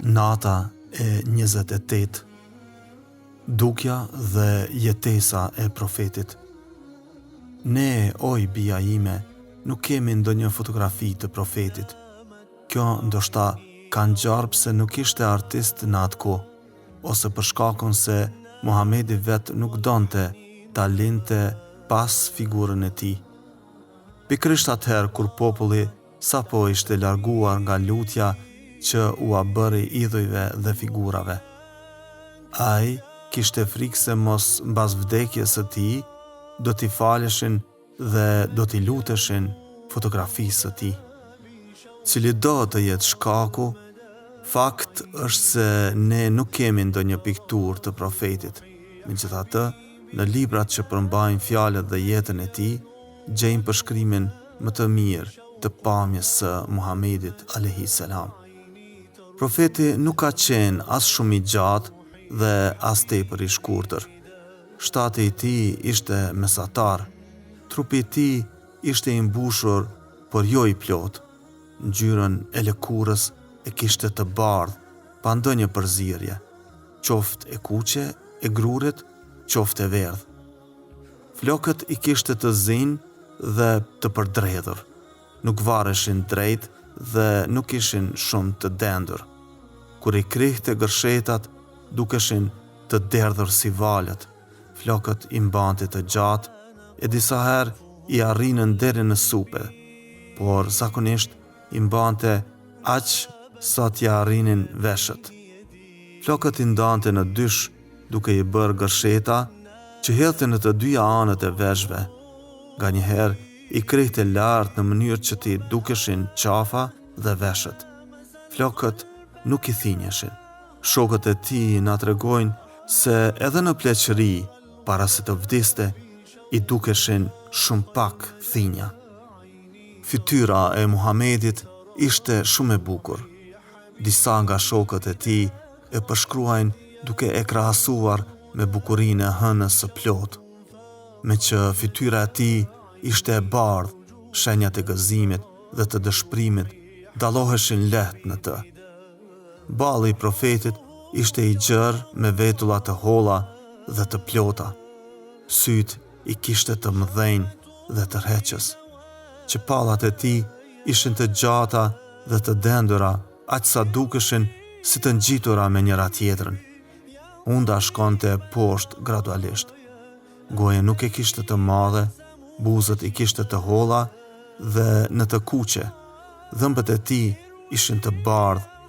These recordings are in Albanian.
Nata e 28, dukja dhe jetesa e profetit. Ne, oj bia ime, nuk kemi ndonjë fotografi të profetit. Kjo ndoshta ka ngjarë pse nuk ishte artist në atë kohë, ose për shkakun se Muhamedi vet nuk donte ta linte pas figurën e tij. Pikërisht atëherë kur populli sapo ishte larguar nga lutja që ua bëri idhujve dhe figurave. Ai kishte frikë se mos mbas vdekjes së tij do t'i faleshin dhe do t'i luteshin fotografisë së tij. Cili do të jetë shkaku, fakt është se ne nuk kemi ndonjë pikturë të profetit. Megjithatë, në librat që përmbajnë fjalët dhe jetën e tij, gjejmë përshkrimin më të mirë të pamjes së Muhamedit alayhis salam. Profeti nuk ka qenë as shumë i gjatë dhe as tepër i shkurtër. Shtati i tij ishte mesatar. Trupi i tij ishte i mbushur, por jo i plot. Ngjyrën e lëkurës e kishte të bardhë, pa ndonjë përzierje, qoftë e kuqe, e grurit, qoftë e verdhë. Flokët i kishte të zinë dhe të përdredhur. Nuk vareshin drejt dhe nuk ishin shumë të dendur. Kur i krihte gërshetat, dukeshin të derdhur si valët. Flokët i mbante të gjatë e disa herë i arrinën deri në supe, por zakonisht i mbante aq sa t'ia arrinin veshët. Flokët i ndante në dysh, duke i bërë gërsheta që hedhte në të dyja anët e veshëve. Nganjëherë i krihte lart në mënyrë që t'i dukeshin qafa dhe veshët. Flokët nuk i thinjeshin. Shokët e tij na tregojnë se edhe në pleqëri, para se të vdiste, i dukeshin shumë pak thinja. Fytyra e Muhamedit ishte shumë e bukur. Disa nga shokët e tij e përshkruajnë duke e krahasuar me bukurinë e hënës së plot. Me që fytyra e tij ishte e bardhë, shenjat e gëzimit dhe të dëshpërimit dalloheshin lehtë në të. Balli i profetit ishte i gjerë me vetulla të holla dhe të plota. Sytë i kishte të mëdhenj dhe të rreqës. Çepallat e tij ishin të gjata dhe të dendura, aq sa dukeshin si të ngjitura me njëra tjetrën. Unda shkonte poshtë gradualisht. Goja nuk e kishte të madhe, buzët i kishte të holla dhe në të kuqe. Dhëmbët e tij ishin të bardhë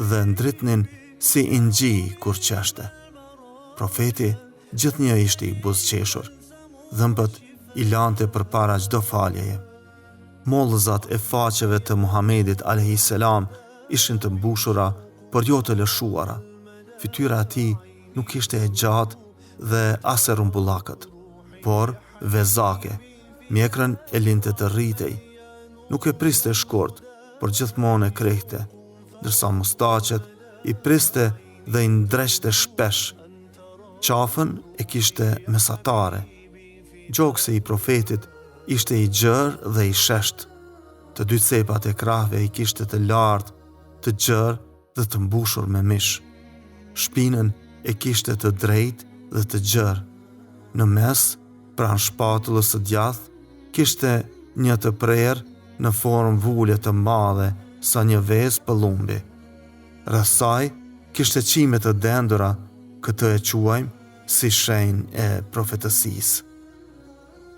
dhe ndritnin si i ngji kur qeshte. Profeti gjithnjë ishte i buzëqeshur. Dhëmbët i lante përpara çdo faljeje. Mollëzat e faqeve të Muhamedit alayhis salam ishin të mbushura, por jo të lëshuara. Fytyra e tij nuk ishte e gjatë dhe as e rrumbullakët, por vezake. Mjekrën e linte të rritej. Nuk e priste shkurt, por gjithmonë e krehte, ndërsa mustaqet i priste dhe i ndreqte shpesh. Qafën e kishte mesatare. Gjoksi i profetit ishte i gjerë dhe i sheshtë. Të dy cepat e krahëve i kishte të lartë, të gjerë dhe të mbushur me mish. Shpinën e kishte të drejtë dhe të gjerë. Në mes, pranë shpatullës së djathtë, kishte një të prerë në formë vule të madhe sa një vezë pëllumbi. Rreth saj kishte çime të dendura, këtë e quajmë si shenjë e profetësisë.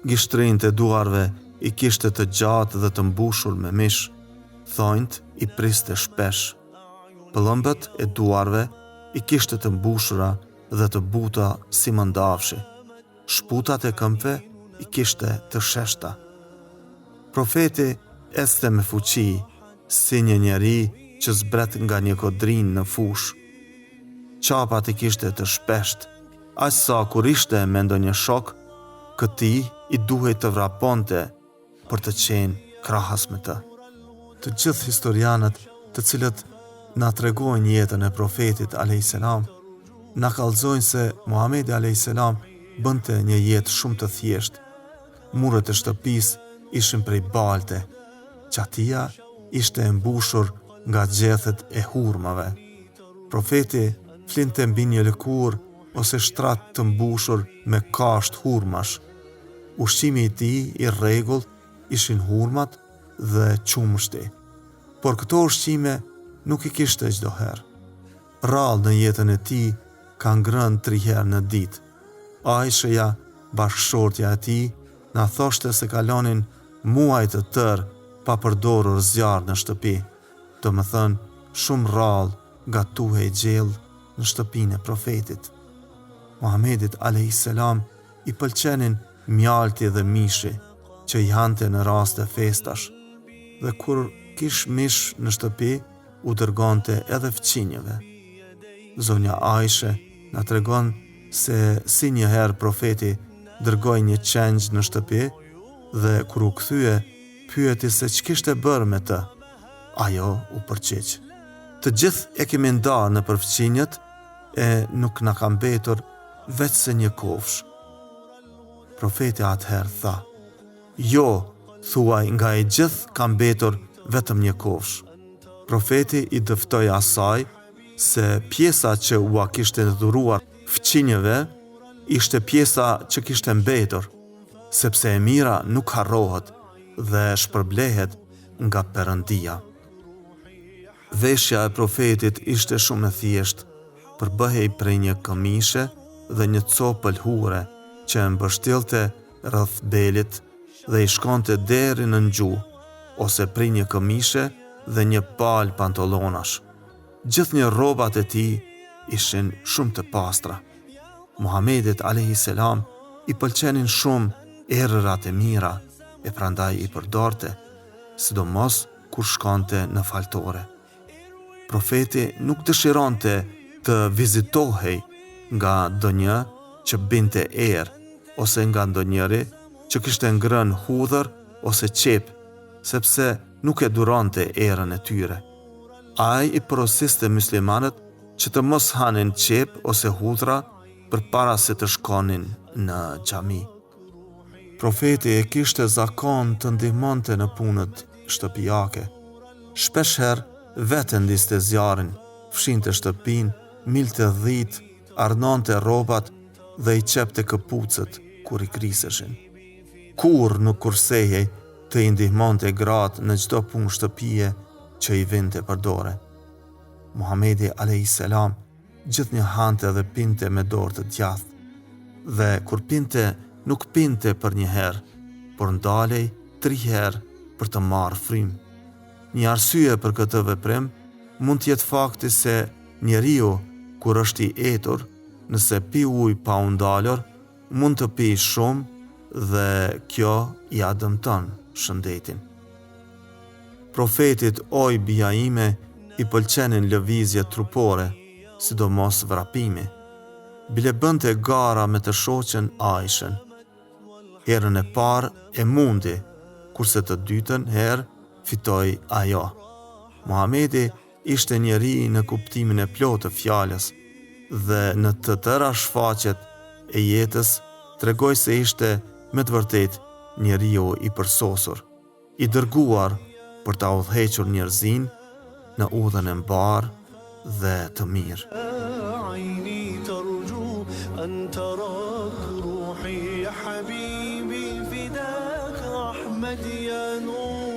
Gishtrinë e duarve i kishte të gjatë dhe të mbushur me mish, thonjt i priste shpesh. Pëllëmbët e duarve i kishte të mbushura dhe të buta si mandafshi. Shputat e këmbëve i kishte të sheshta. Profeti ecte me fuqi, si një njeri që zbret nga një kodrin në fush. Qapat i kishte të shpesht, aq sa kur ishte me ndonjë shok, këtij i duhej të vraponte për të qenë krahas me të. Të gjithë historianët të cilët na tregojnë jetën e profetit alayhis salam, na kallëzojnë se Muhamedi alayhis salam bënte një jetë shumë të thjeshtë. Murët e shtëpisë ishin prej balte, qatia ishte e mbushur nga gjethet e hurmave. Profeti flinte mbi një lëkurë ose shtrat të mbushur me kashtë hurmash. Ushqimi i tij i rregullt ishin hurmat dhe qumshti, por këto ushqime nuk i kishte çdo herë. Rrallë në jetën e tij ka ngrënë 3 herë në ditë. Aisha, bashkëshortja e tij, na thoshte se kalonin muaj të tërë pa përdorur zjarr në shtëpi. Domethënë, shumë rrallë gatuhej gjellë në shtëpinë e profetit. Muhamedit a.s. i pëlqenin mjalti dhe mishi që i hante në raste festash, dhe kur kish mish në shtëpi, u dërgonte edhe fqinjeve. Zonja Aisha na tregon se si një herë profeti dërgoi një qengj në shtëpi dhe kur u kthye, pyeti se ç'kishte bërë me të. Ajo u përgjigj: "Të gjithë e kemi ndarë në përfqinjët e nuk na ka mbetur veç se një kofsh." Profeti atëherë tha: "Jo, thuaj, nga e gjithë ka mbetur vetëm një kofsh." Profeti i dëftoi asaj se pjesa që ua kishte dhuruar fqinjëve ishte pjesa që kishte mbetur, sepse e mira nuk harrohet dhe shpërblehet nga Perëndia. Veshja e profetit ishte shumë e thjeshtë, përbëhej prej një këmishe dhe një copë pëlhure që e mbështillte rreth belit dhe i shkonte deri në gjuhë, ose prej një këmishe dhe një palë pantollonash. Gjithnjë rrobat e tij ishin shumë të pastra. Muhamedit a.s. i pëlqenin shumë erërat e mira, e prandaj i përdorte, sidomos kur shkonte në faltore. Profeti nuk dëshironte të vizitohej nga ndonjë që binte erë, ose nga ndonjëri që kishte ngrënë hudhër ose qep, sepse nuk e duronte erën e tyre. Ai i porosiste muslimanët që të mos hanin qep ose hudhra përpara se të shkonin në xhami. Profeti e kishte zakon të ndihmonte në punët shtëpiake. Shpeshherë vetë ndiste zjarrin, fshinte shtëpinë, milte dhitë, arnonte rrobat dhe i qepte këpucët kur i kriseshin. Kur nuk kursehej të i ndihmonte gratë në çdo punë shtëpie që i vinte përdore. Muhamedi a.s. gjithnjë hante dhe pinte me dorë të djathtë, dhe kur pinte nuk pinte për një herë, por ndalej 3 herë për të marrë frymë. Një arsye për këtë veprim mund të jetë fakti se njeriu kur është i etur, nëse pi ujë pa u ndalur, mund të pi shumë dhe kjo ja dëmton shëndetin. Profetit oj bija ime i pëlqenin lëvizjet trupore, sidomos vrapimi. Bile bënte gara me të shoqen Aishën. Herën e parë e mundi, kurse të dytën herë fitoi ajo. Muhamedi ishte njeri në kuptimin e plotë të fjalës dhe në të tëra shfaqjet e jetës tregoi se ishte me të vërtetë njeriu i përsosur, i dërguar për ta udhëhequr njerëzin në udhën e mbar dhe të mirë. أنت روحي يا حبيبي فداك أحمد يا نور